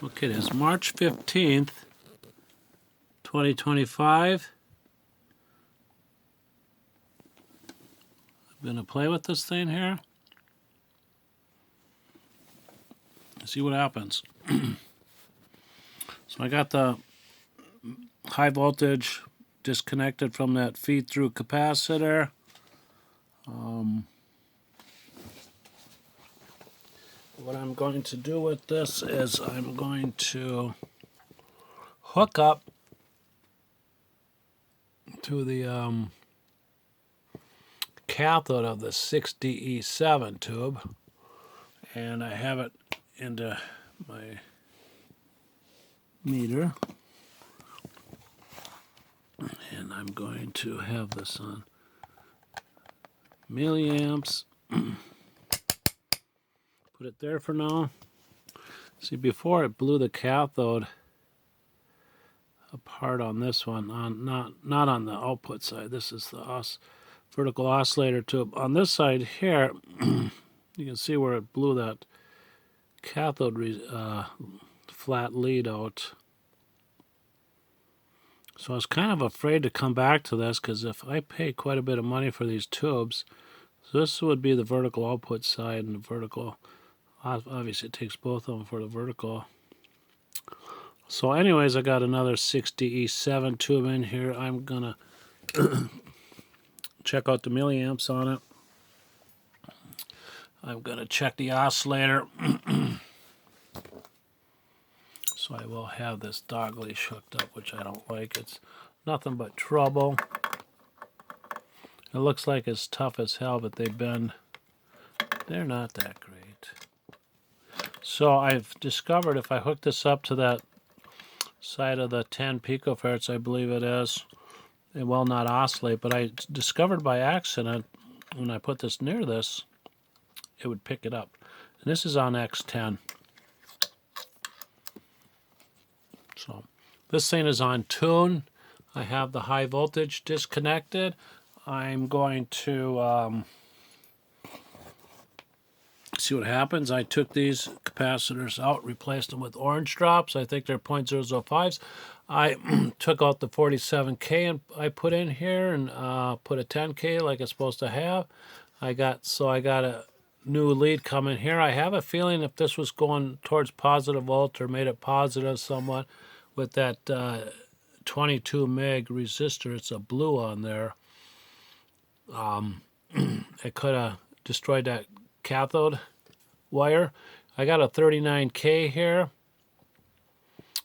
Okay, it is March 15th, 2025. I'm going to play with this thing here. See what happens. So I got the high voltage disconnected from that feed-through capacitor. What I'm going to do with this is I'm going to hook up to the cathode of the 60E7 tube, and I have it into my meter, and I'm going to have this on milliamps. Put it there for now. See, before it blew the cathode apart on this one, not on the output side. This is the vertical oscillator tube. On this side here, you can see where it blew that cathode flat lead out. So I was kind of afraid to come back to this, because if I pay quite a bit of money for these tubes, so this would be the vertical output side, and the vertical, obviously it takes both of them for the vertical. So anyways, I got another 60E7 tube in here. I'm gonna check out the milliamps on it. I'm gonna check the oscillator. So I will have this dog leash hooked up, which I don't like. It's nothing but trouble. It looks like it's tough as hell, but they're not that great. So I've discovered if I hook this up to that side of the 10 picofarads, I believe it is, it will not oscillate. But I discovered by accident, when I put this near this, it would pick it up. And this is on X10. So this thing is on tune. I have the high voltage disconnected. I'm going to see what happens. I took these capacitors out, replaced them with orange drops. I think they're 0.005s. I took out the 47K and I put in here, and put a 10K like it's supposed to have. I got a new lead coming here. I have a feeling if this was going towards positive volt, or made it positive somewhat with that 22 meg resistor, it's a blue on there, it could have destroyed that cathode wire. I got a 39K here.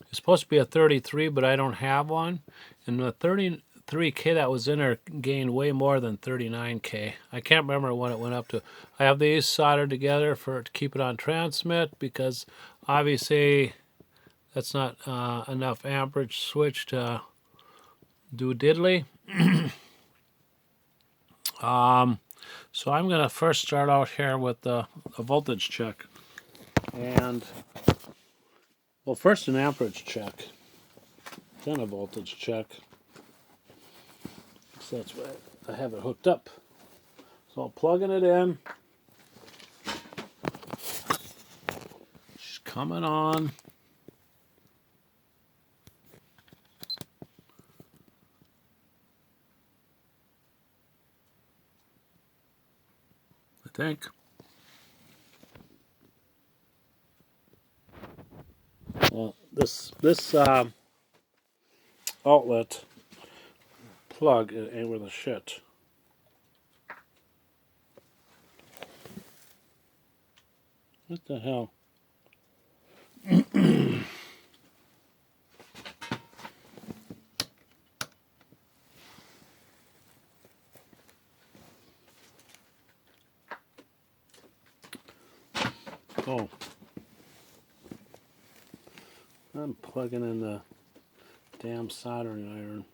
It's supposed to be a 33, but I don't have one. And the 33K that was in there gained way more than 39K. I can't remember what it went up to. I have these soldered together to keep it on transmit, because obviously that's not enough amperage switch to do diddly. So I'm going to first start out here with a voltage check. And, well, first an amperage check, then a voltage check. So that's why I have it hooked up. So I'm plugging it in. She's coming on. I think. Well, this outlet plug ain't worth a shit. What the hell? Oh. I'm plugging in the damn soldering iron.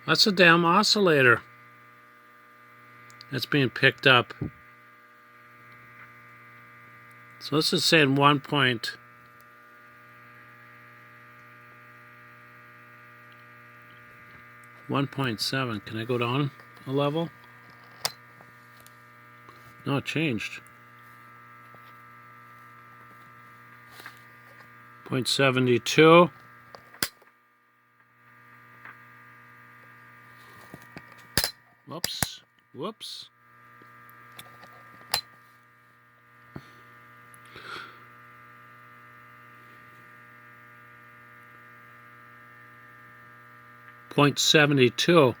That's a damn oscillator that's being picked up. So this is saying 1.0 1.7. Can I go down a level? No, it changed. 0.72. Whoops. Whoops. .72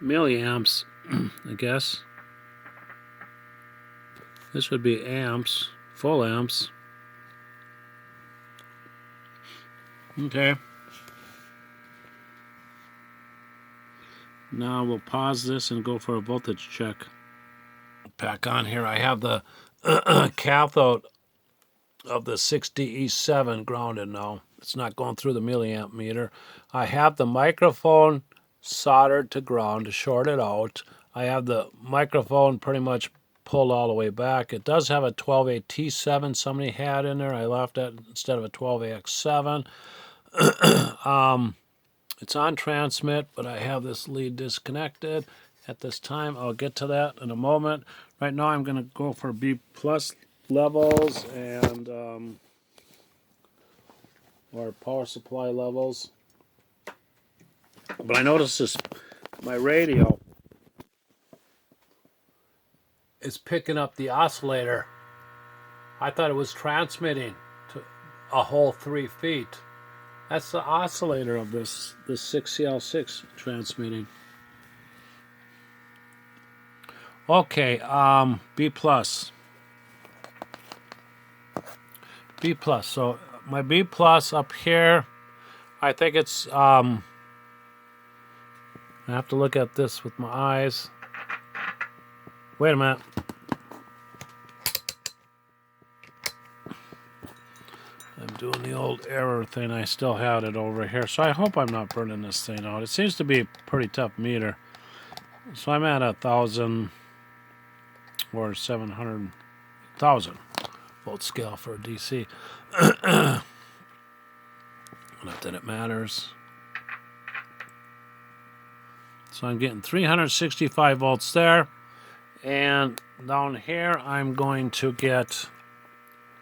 milliamps, I guess. This would be amps, full amps. Okay. Now we'll pause this and go for a voltage check. Back on here, I have the cathode of the 60E7 grounded now. It's not going through the milliamp meter. I have the microphone soldered to ground to short it out. I have the microphone pretty much pulled all the way back. It does have a 12A T7 somebody had in there. I left it instead of a 12AX7. It's on transmit, but I have this lead disconnected at this time. I'll get to that in a moment. Right now I'm going to go for B plus levels and or power supply levels. But I noticed this, my radio is picking up the oscillator. I thought it was transmitting to a whole 3 feet. That's the oscillator of this 6CL6 transmitting. Okay, B plus. B plus. So my B plus up here, I think it's I have to look at this with my eyes. Wait a minute. I'm doing the old error thing. I still had it over here. So I hope I'm not burning this thing out. It seems to be a pretty tough meter. So I'm at 1,000 or 700,000 volt scale for a DC. Not that it matters. So I'm getting 365 volts there. And down here I'm going to get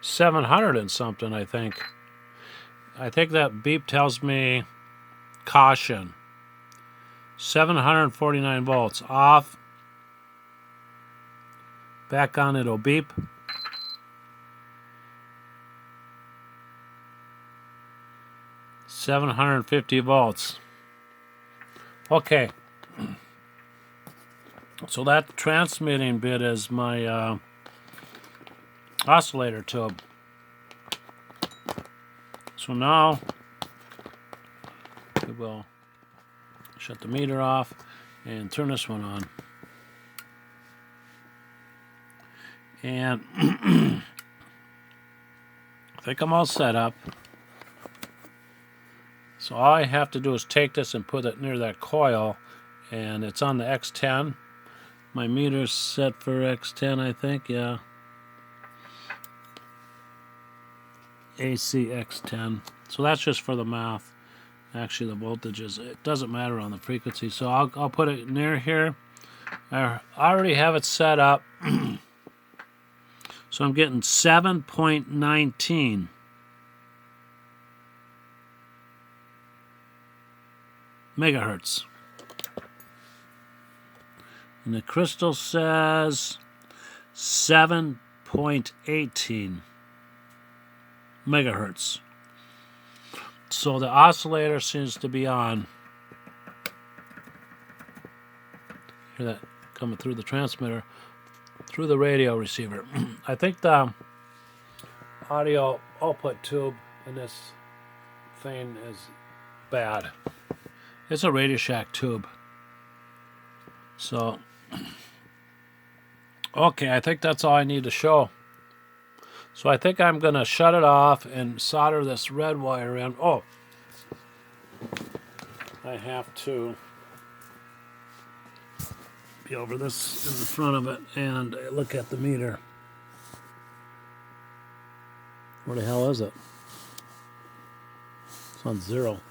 700 and something, I think. I think that beep tells me caution. 749 volts off. Back on, it'll beep. $750 volts. Okay. So that transmitting bit is my oscillator tube. So now we will shut the meter off and turn this one on. And I think I'm all set up. So all I have to do is take this and put it near that coil, and it's on the X10. My meter's set for X10, I think, yeah. AC X10. So that's just for the math. Actually, the voltages, it doesn't matter on the frequency. So I'll put it near here. I already have it set up. So I'm getting 7.19 megahertz. And the crystal says 7.18 megahertz. So the oscillator seems to be on. Hear that coming through the transmitter, through the radio receiver. I think the audio output tube in this thing is bad. It's a Radio Shack tube. So, okay, I think that's all I need to show. So I think I'm going to shut it off and solder this red wire in. Oh, I have to be over this in the front of it and look at the meter. Where the hell is it? It's on 0.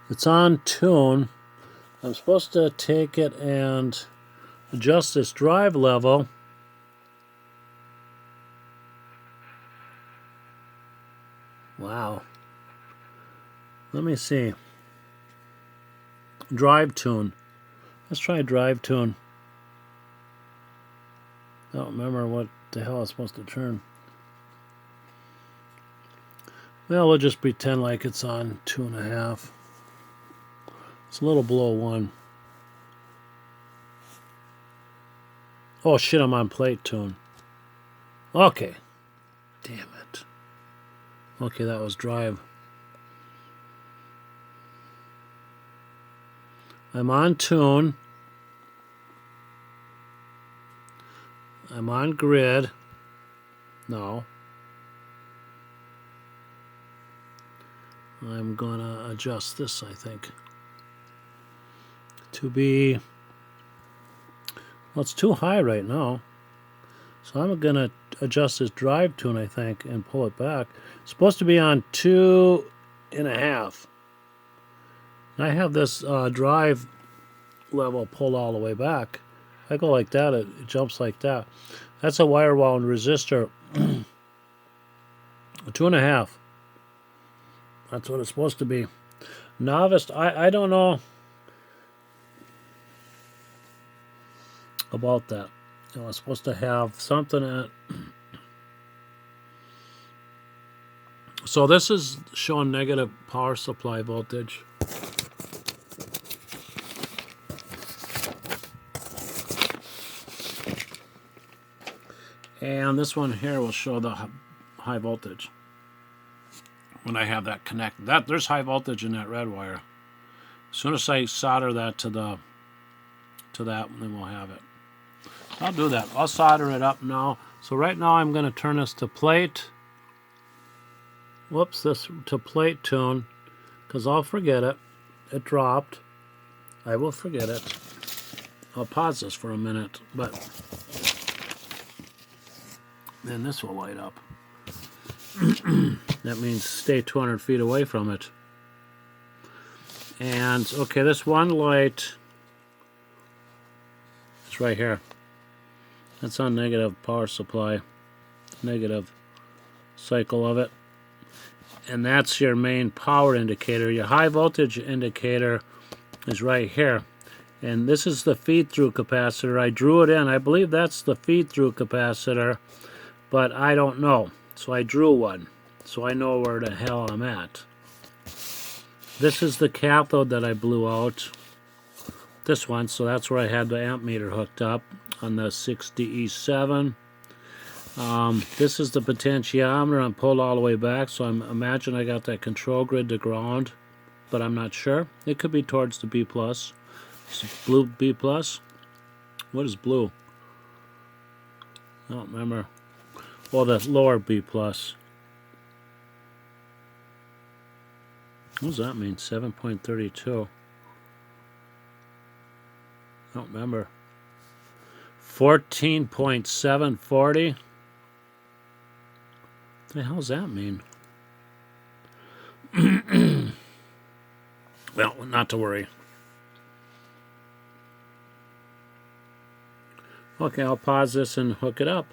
It's on tune. I'm supposed to take it and adjust this drive level. Wow. Let me see. Drive tune. Let's try drive tune. I don't remember what the hell it's supposed to turn. Well, we'll just pretend like it's on 2.5. It's a little below 1. Oh shit, I'm on plate tune. Okay. Damn it. Okay, that was drive. I'm on tune. I'm on grid. No. I'm gonna adjust this, I think, to be, well, it's too high right now. So I'm gonna adjust this drive tune, I think, and pull it back. It's supposed to be on 2.5. I have this drive level pulled all the way back. If I go like that, it jumps like that. That's a wire wound resistor. 2.5. That's what it's supposed to be. Novice, I don't know about that. You know, it's supposed to have something at. So this is showing negative power supply voltage. And this one here will show the high voltage. When I have that connected, there's high voltage in that red wire. As soon as I solder that to that, then we'll have it. I'll do that. I'll solder it up now. So right now I'm going to turn this to plate. Whoops, this to plate tune, because I'll forget it. It dropped. I will forget it. I'll pause this for a minute, but then this will light up. That means stay 200 feet away from it. And, okay, this one light is right here. That's on negative power supply. Negative cycle of it. And that's your main power indicator. Your high voltage indicator is right here. And this is the feed-through capacitor. I drew it in. I believe that's the feed-through capacitor, but I don't know. So I drew one, so I know where the hell I'm at. This is the cathode that I blew out. This one, so that's where I had the amp meter hooked up on the 60E7. This is the potentiometer. I'm pulled all the way back, so imagine I got that control grid to ground, but I'm not sure. It could be towards the B+. It's blue B+. What is blue? I don't remember. Well, the lower B+. What does that mean? 7.32. I don't remember. 14.740. What the hell does that mean? Well, not to worry. Okay, I'll pause this and hook it up.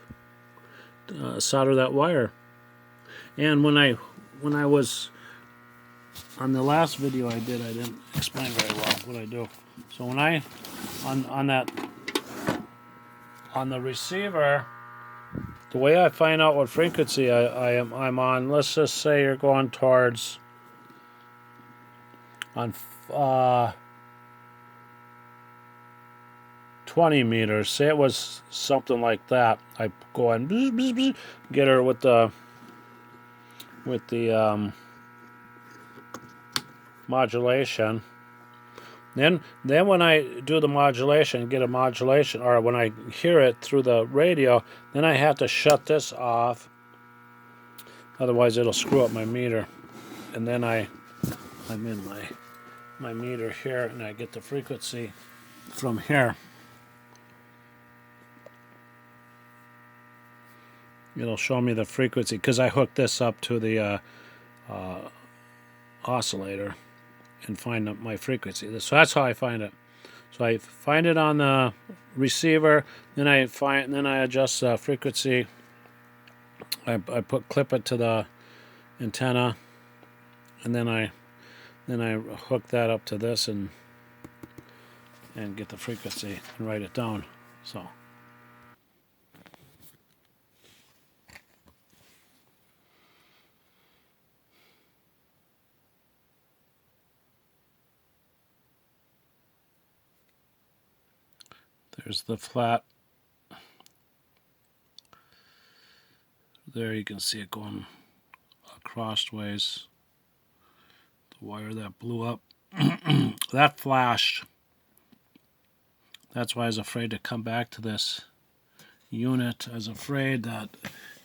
Solder that wire. And when I was on the last video I didn't explain very well what I do. So when I on the receiver, the way I find out what frequency I'm on, let's just say you're going towards on 20 meters. Say it was something like that. I go and get her with the modulation. Then when I do the modulation, get a modulation, or when I hear it through the radio, then I have to shut this off. Otherwise, it'll screw up my meter. And then I'm in my meter here, and I get the frequency from here. It'll show me the frequency because I hooked this up to the oscillator, and find my frequency. So that's how I find it. So I find it on the receiver, then I adjust the frequency. I clip it to the antenna, and then I hook that up to this and get the frequency and write it down. So there's the flat. There you can see it going crossways. The wire that blew up. That flashed. That's why I was afraid to come back to this unit. I was afraid that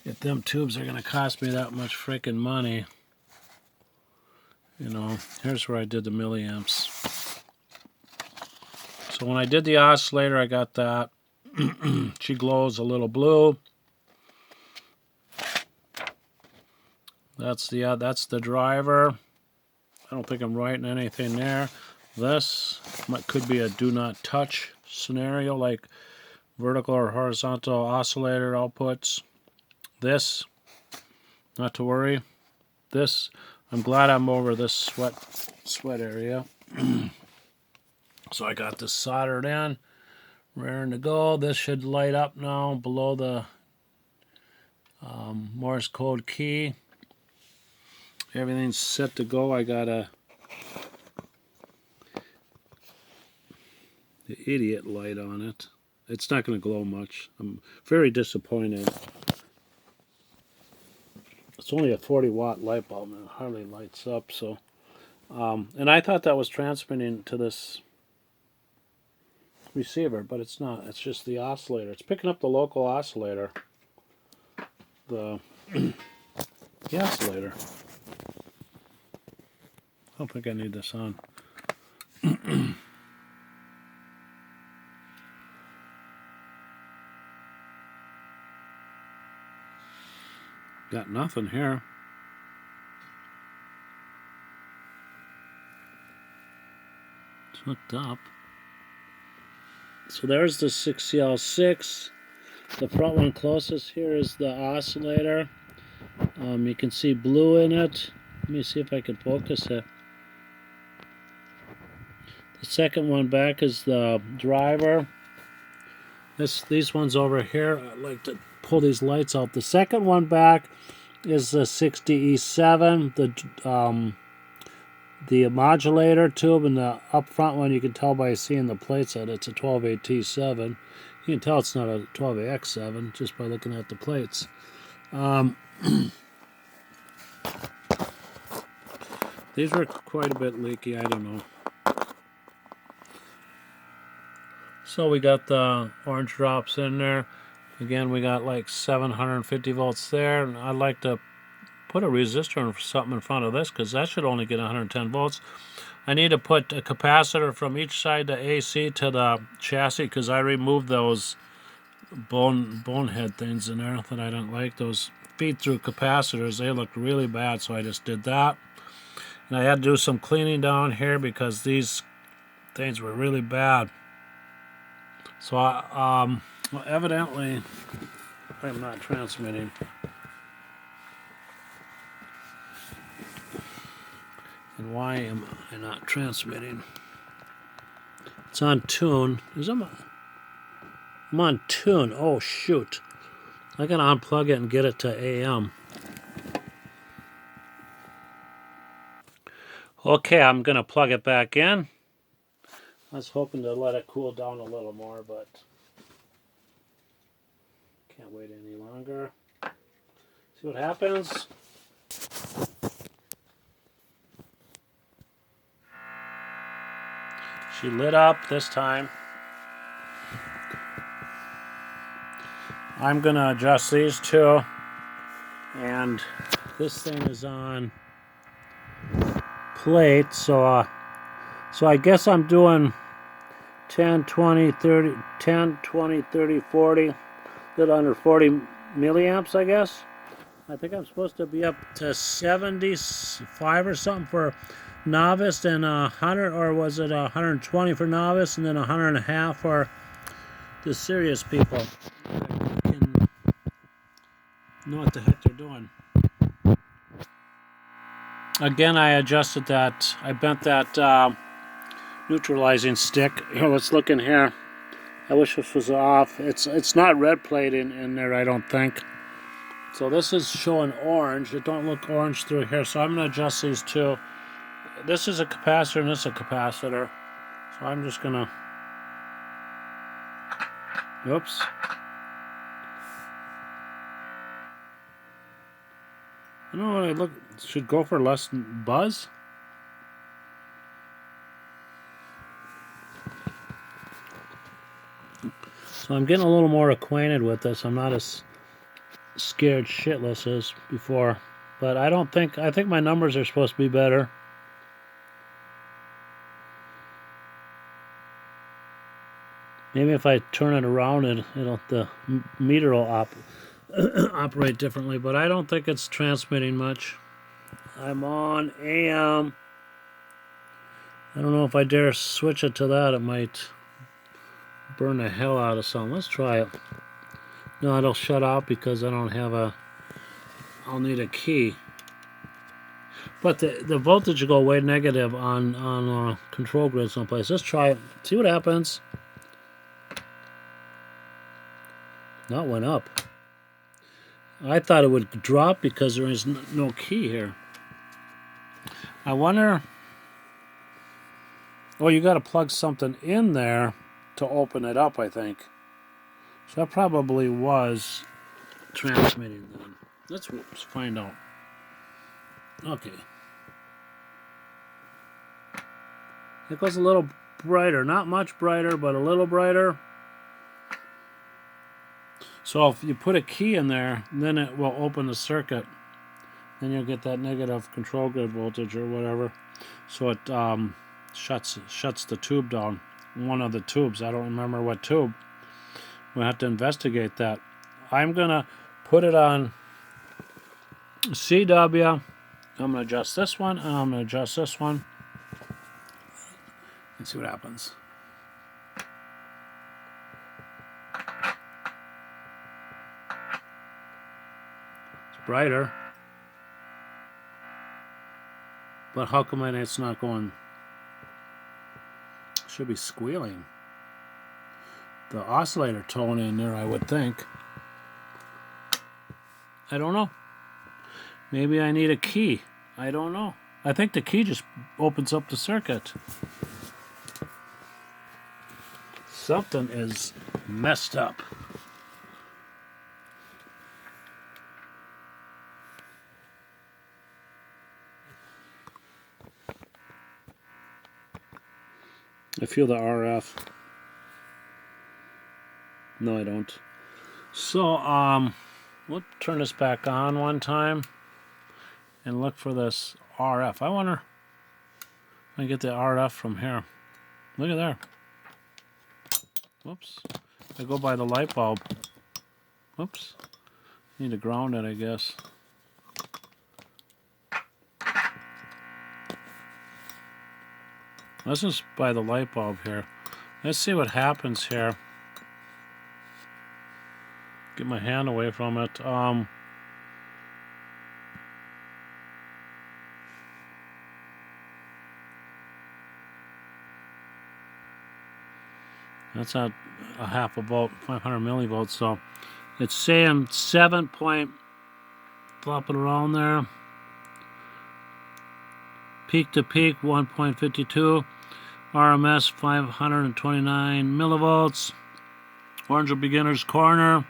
if them tubes are going to cost me that much freaking money. You know, here's where I did the milliamps. So when I did the oscillator, I got that. She glows a little blue. That's the driver. I don't think I'm writing anything there. This could be a do not touch scenario, like vertical or horizontal oscillator outputs. This, not to worry. This, I'm glad I'm over this sweat area. So I got this soldered in, raring to go. This should light up now below the Morse code key. Everything's set to go. I got the idiot light on it. It's not going to glow much. I'm very disappointed. It's only a 40-watt light bulb and it hardly lights up. So, and I thought that was transmitting to this receiver, but it's not. It's just the oscillator. It's picking up the local oscillator. The oscillator. I don't think I need this on. Got nothing here. It's hooked up. So there's the 6CL6. The front one closest here is the oscillator. You can see blue in it. Let me see if I can focus it. The second one back is the driver. These ones over here, I like to pull these lights out. The second one back is the 60E7, the modulator tube, and the up front one you can tell by seeing the plates that it's a 12AT7. You can tell it's not a 12AX7 just by looking at the plates. These were quite a bit leaky, I don't know. So we got the orange drops in there. Again, we got like 750 volts there. And I'd like to put a resistor or something in front of this because that should only get 110 volts. I need to put a capacitor from each side to AC to the chassis because I removed those bonehead things in there that I don't like. Those feed-through capacitors, they look really bad, so I just did that. And I had to do some cleaning down here because these things were really bad. So, well, evidently, I'm not transmitting. And why am I not transmitting? It's on tune. I'm on tune. Oh, shoot. I gotta unplug it and get it to AM. Okay, I'm gonna plug it back in. I was hoping to let it cool down a little more, but can't wait any longer. See what happens. She lit up this time. I'm gonna adjust these two, and this thing is on plate, so I guess I'm doing 10, 20, 30, 10, 20, 30, 40, a little under 40 milliamps, I guess. I think I'm supposed to be up to 75 or something for novice, and 100, or was it 120 for novice, and then 100.5 for the serious people that can know what the heck they're doing. Again, I adjusted that. I bent that neutralizing stick. Here, let's look in here. I wish this was off. It's not red plate in there, I don't think. So this is showing orange. It don't look orange through here. So I'm going to adjust these two. This is a capacitor and this is a capacitor. So I'm just going to... Oops. I don't know what I look... Should go for less buzz? So I'm getting a little more acquainted with this. I'm not as scared shitless as before. But I think my numbers are supposed to be better. Maybe if I turn it around, the meter will operate differently. But I don't think it's transmitting much. I'm on AM. I don't know if I dare switch it to that. It might burn the hell out of something. Let's try it. No, it'll shut out because I don't have a... I'll need a key. But the voltage will go way negative on control grid someplace. Let's try it. See what happens. That went up. I thought it would drop because there is no key here. I wonder... Oh, you got to plug something in there to open it up, I think. So that probably was transmitting then. Let's find out. Okay. It goes a little brighter. Not much brighter, but a little brighter. So if you put a key in there, then it will open the circuit. Then you'll get that negative control grid voltage or whatever. So it shuts the tube down. One of the tubes. I don't remember what tube. We'll have to investigate that. I'm going to put it on CW. I'm going to adjust this one, and I'm going to adjust this one. Let's see what happens. It's brighter. But how come it's not going... Should be squealing. The oscillator tone in there, I would think. I don't know. Maybe I need a key. I don't know. I think the key just opens up the circuit. Something is messed up. I feel the RF. No, I don't. So, we'll turn this back on one time and look for this RF. I wonder if I get the RF from here. Look at there. Whoops. I go by the light bulb. Whoops. Need to ground it, I guess. This is by the light bulb here. Let's see what happens here. Get my hand away from it. That's not a half a volt, 500 millivolts. So it's saying 7 point, flop it around there. Peak to peak 1.52. RMS 529 millivolts. Orange beginner's corner.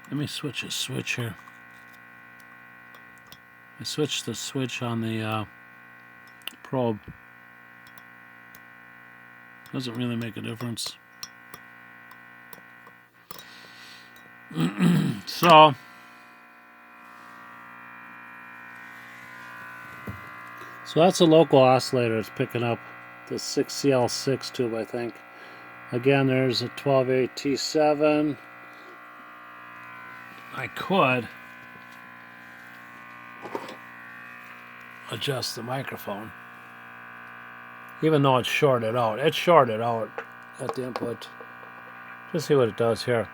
Let me switch a switch here. I switched the switch on the probe. Doesn't really make a difference. So that's a local oscillator. It's picking up the 6CL6 tube, I think. Again, there's a 12AT7. I could adjust the microphone, even though it's shorted out. It's shorted out at the input. Just see what it does here.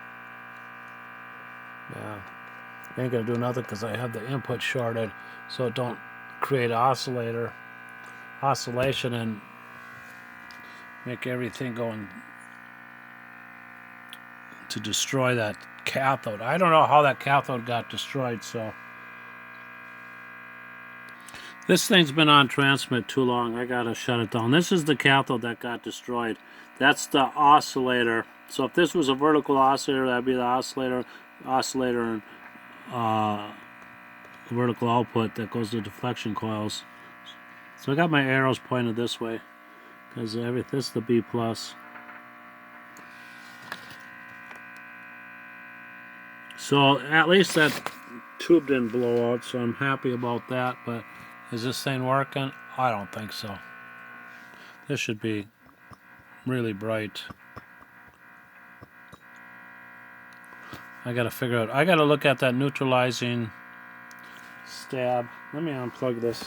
Yeah, ain't gonna do nothing because I have the input shorted, so it don't create oscillation and make everything going to destroy that cathode. I don't know how that cathode got destroyed, so this thing's been on transmit too long. I gotta shut it down. This is the cathode that got destroyed. That's the oscillator. So if this was a vertical oscillator, that'd be the oscillator and vertical output that goes to deflection coils. So I got my arrows pointed this way because this is the B plus. So at least that tube didn't blow out, so I'm happy about that. But is this thing working? I don't think so. This should be really bright. I gotta figure out. I gotta look at that neutralizing stab. Let me unplug this.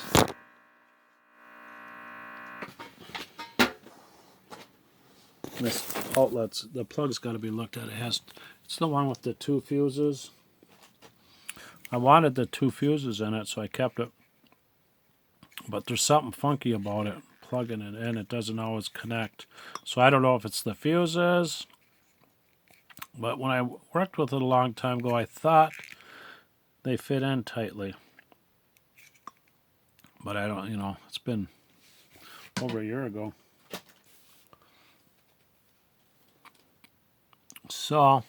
This outlet's, the plug's got to be looked at. It's the one with the 2 fuses. I wanted the 2 fuses in it, so I kept it. But there's something funky about it. Plugging it in, it doesn't always connect. So I don't know if it's the fuses. But when I worked with it a long time ago, I thought they fit in tightly. But I don't, it's been over a year ago. So,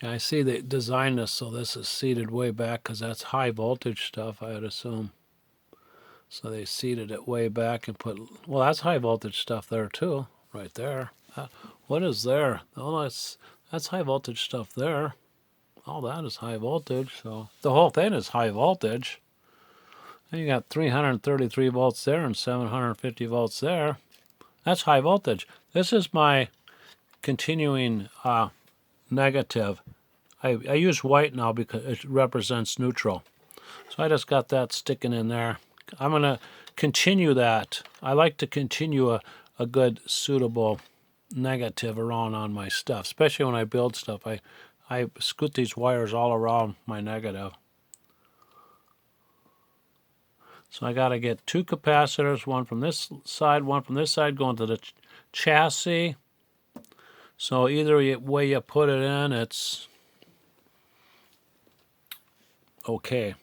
yeah, I see they designed this so this is seated way back because that's high voltage stuff, I'd assume. So they seated it way back and put, well, that's high voltage stuff there too, right there. What is there? Oh, that's high voltage stuff there. All that is high voltage, so the whole thing is high voltage. And you got 333 volts there and 750 volts there. That's high voltage. This is my continuing negative. I use white now because it represents neutral. So I just got that sticking in there. I'm going to continue that. I like to continue a good, suitable negative around on my stuff, especially when I build stuff. I scoot these wires all around my negative. So I got to get 2 capacitors, one from this side, one from this side, going to the chassis. So either way you put it in, it's okay.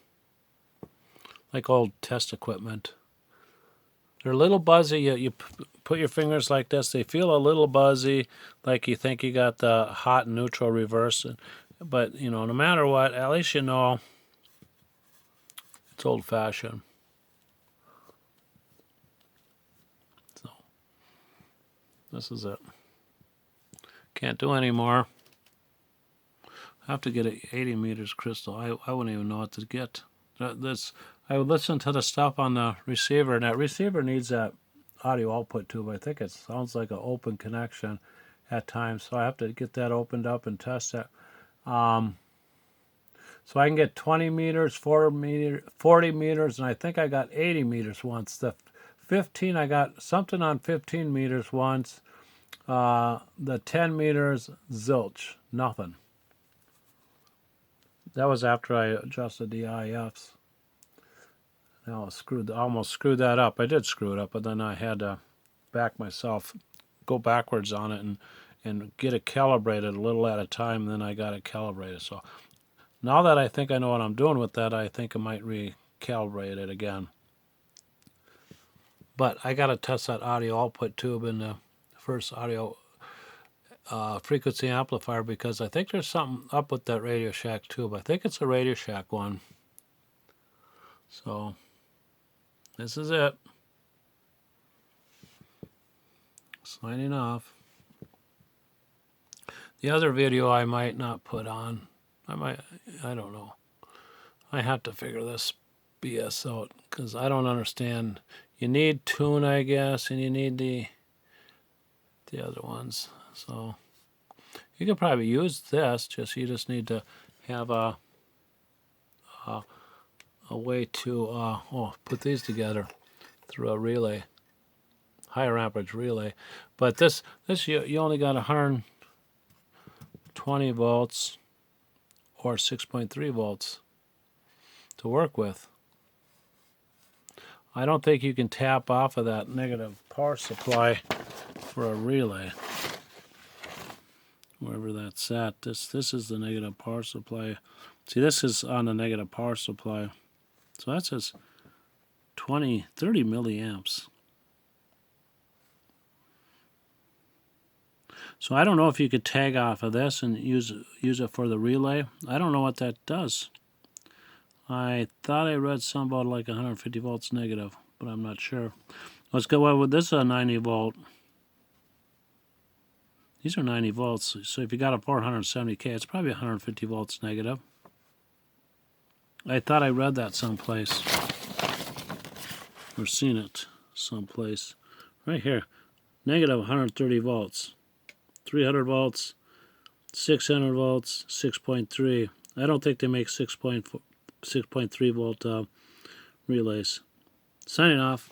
Like old test equipment. They're a little buzzy. You put your fingers like this. They feel a little buzzy, like you think you got the hot and neutral reverse. But, no matter what, at least you know it's old-fashioned. So, this is it. Can't do any more. I have to get an 80 meters crystal. I wouldn't even know what to get. I would listen to the stuff on the receiver, and that receiver needs that audio output tube. I think it sounds like an open connection at times, so I have to get that opened up and test it. So I can get 20 meters, 40 meters, and I think I got 80 meters once. The 15, I got something on 15 meters once. The 10 meters, zilch, nothing. That was after I adjusted the IFs. Now I almost screwed that up. I did screw it up, but then I had to back myself, go backwards on it, and get it calibrated a little at a time. And then I got it calibrated. So now that I think I know what I'm doing with that, I think I might recalibrate it again. But I got to test that audio output tube in the first audio frequency amplifier because I think there's something up with that Radio Shack tube. I think it's a Radio Shack one. So this is it. Signing off. The other video I might not put on. I don't know. I have to figure this BS out because I don't understand. You need tune, I guess, and you need the other ones. So you can probably use this. You just need to have a way to put these together through a relay, higher amperage relay. But this you only got 120 volts or 6.3 volts to work with. I don't think you can tap off of that negative power supply for a relay. Wherever that's at, this is the negative power supply. See, this is on the negative power supply. So that says 30 milliamps. So I don't know if you could tag off of this and use it for the relay. I don't know what that does. I thought I read some about like 150 volts negative, but I'm not sure. Let's go with this is a 90 volt. These are 90 volts, so if you got a 470K, it's probably 150 volts negative. I thought I read that someplace, or seen it someplace. Right here, negative 130 volts, 300 volts, 600 volts, 6.3. I don't think they make 6.3 volt relays. Signing off.